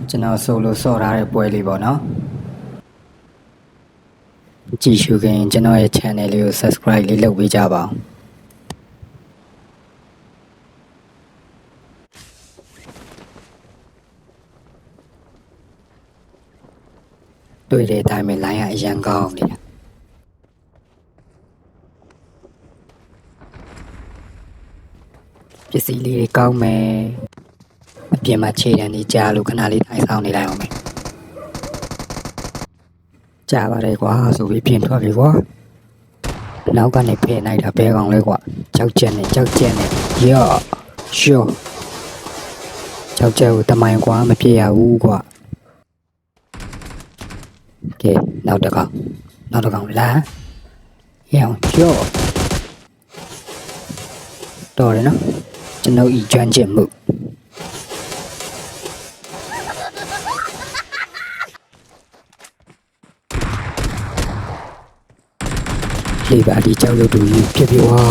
ကျွန်တော်ဆိုလို့စော့ထားတဲ့ပွဲလေးပေါ့နော်ကြည့်ရှုခင်ကျွန်တော်ရဲ့ channel လေးကို subscribe လေးလုပ်ပေးကြပါဦးတွေ့တဲ့အတိုင်းပဲ line ကအရန်ကောင်းနေတာပစ္စည်းလေးတွေကောင်းမယ်အပြင်မှာခြေတံတွေကြားလို့ခဏလေးထိုင်ဆောင်နေလိုက်အောင်မယ်ကြားပါတယ်ကွာဆိုပြီးပြင်ထွက်ပြီကွာနောက်ကနေဖယ်လိုက်တာဘဲကောင်လဲကွာကြောက်ချက်နဲ့ရော့ရှော့ကြောက်ချက်ကိုတမိုင်ကွာမဖြစ်ရဘူးကွာကဲနောက်တစ်ကောင်လာရောင်ကြော့တော်တယ်နော်ကျွန်တော်ဤကျွမ်းကျင်မှုလေးပါဒီကြောက်ရွံ့တူကြီးဖြစ်ပြီဝါ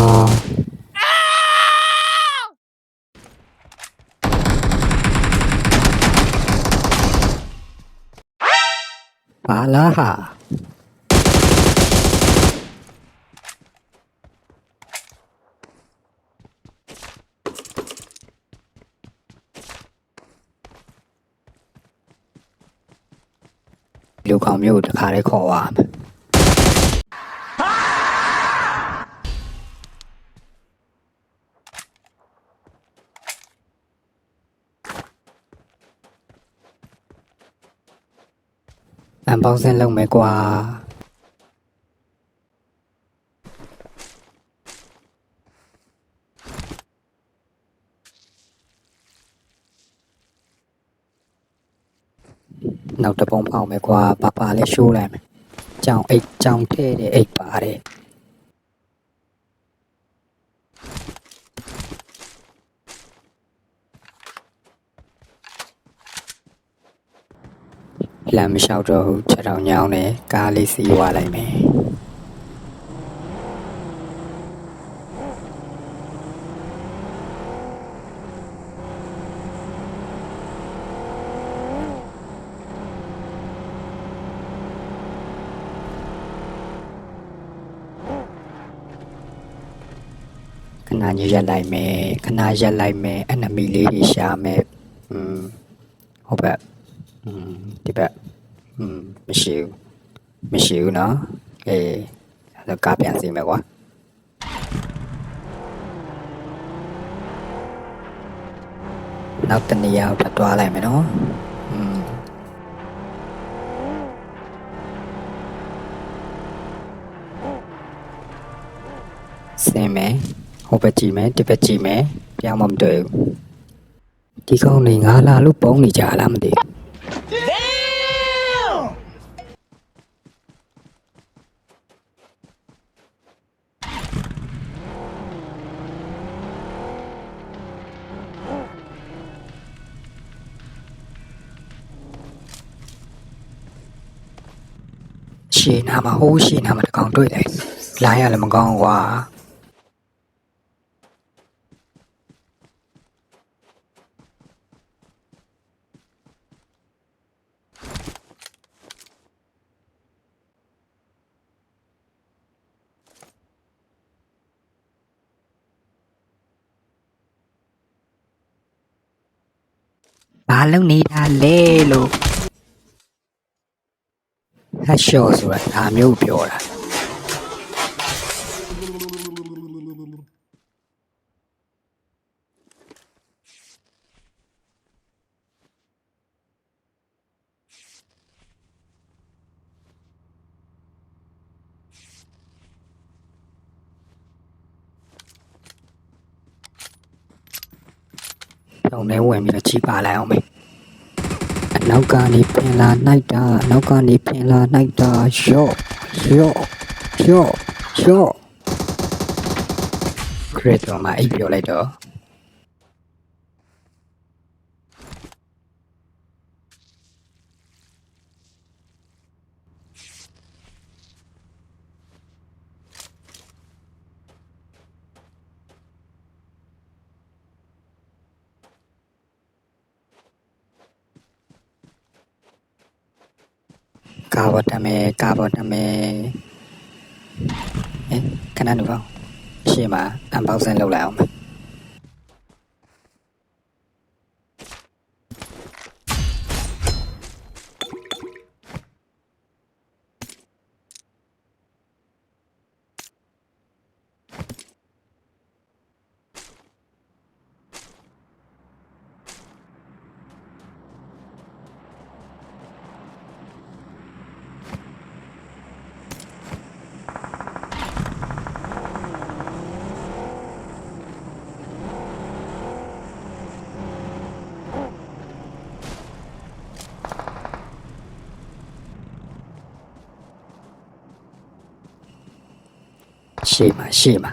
ပါလာဟာလူကောင်မျိုးတခါလေးခေါ်သွားမယ်အန်ပေါင်းစင်းလုံးမယ်ကွာနောက်တပုံပေါက်မယ်ကွာပါလေးရှိုးလိုက်မယ်ကြောင်ထဲတဲ့အိတ်ပါတယ်လမ်းမလျှောက်တော့ဘူးချက်တော်ညောင်းတယ်ကားလေးစီးသွားလိုက်မယ်ခဏရက်လိုက်မယ်အနမီလေးတွေရှာမယ်ဟုတ်ပါဒီဘက်မရှိဘူးเนาะအဲ့ကားပြန်စီမယ်ကွာနောက်တနေရာကိုတွားလိုက်မယ်เนาะစင်မယ်ဟိုဘက်ကြည့်မယ်ဒီဘက်ကြည့်မယ်ပြောင်းမတွေ့ဘူးဒီကောင်တွေငါလာလို့ပုံနေကြလားမသိရှေ့နာမှာတကောင်တွေ့တယ်လိုင်းရလည်းမကောင်းကွာဘာလုံးနေတာလဲလို့ဟတ်ရှော့ဆိုတာဒါမျိုးပြောတာတော့လဲဝင်ပြီးတော့ချီပါလိုက်အောင်မယ်နောက်ကနေဖင်လာနိုင်တာရော့ခရစ်တော်မှာအိပ်ပြောလိုက်တော့ ကားပေါ်တက်မယ်ခဏနေပါရှေ့မှာအန်ဘောက်ဆင်းလုပ်လိုက်အောင်မယ်ရှေ့မှာ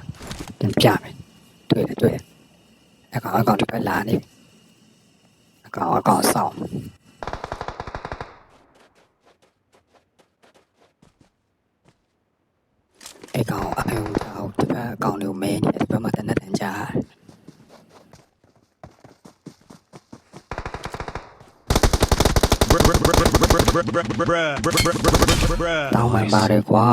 ပြန်ပြမယ်တွေ့တယ်အကောင်ဒီဘက်လာနေအကောင်ဆောင်းအကောင်အယုံကြောက်ဒီဘက်အကောင်လေးကိုမဲနေတယ်ဒီဘက်မှာတနက်တန်ကြားတောင်းမှပါတယ်ကွာ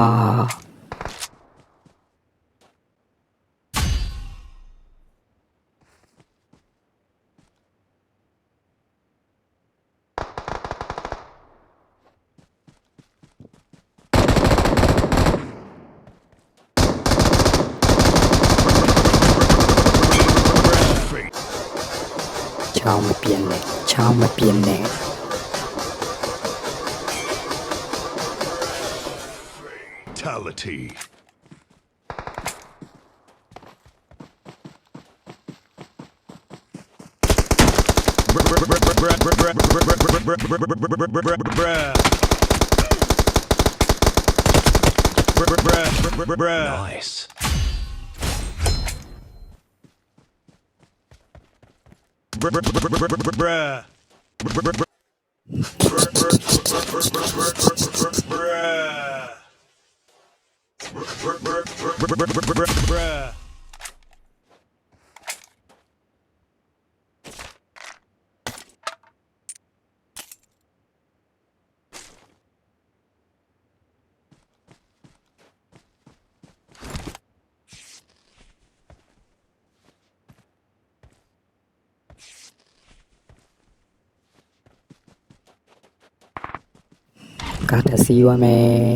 ချောင်းမပြင်းနဲ့ Fatality. Nice.ကားတစ်စီးရမယ်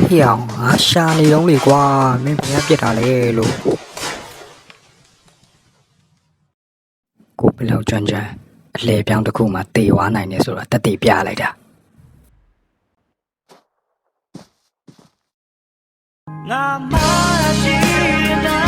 ဟေ့အောင်ငါရှာနေတော့လေကွာမင်းဘယ်ကပြစ်တာလဲလို့ကိုဘယ်လောက်ကြမ်းအလဲပြောင်းတစ်ခုမှတေဝါနိုင်နေဆိုတာတက်တေပြလိုက်တာငါမာရှိတာ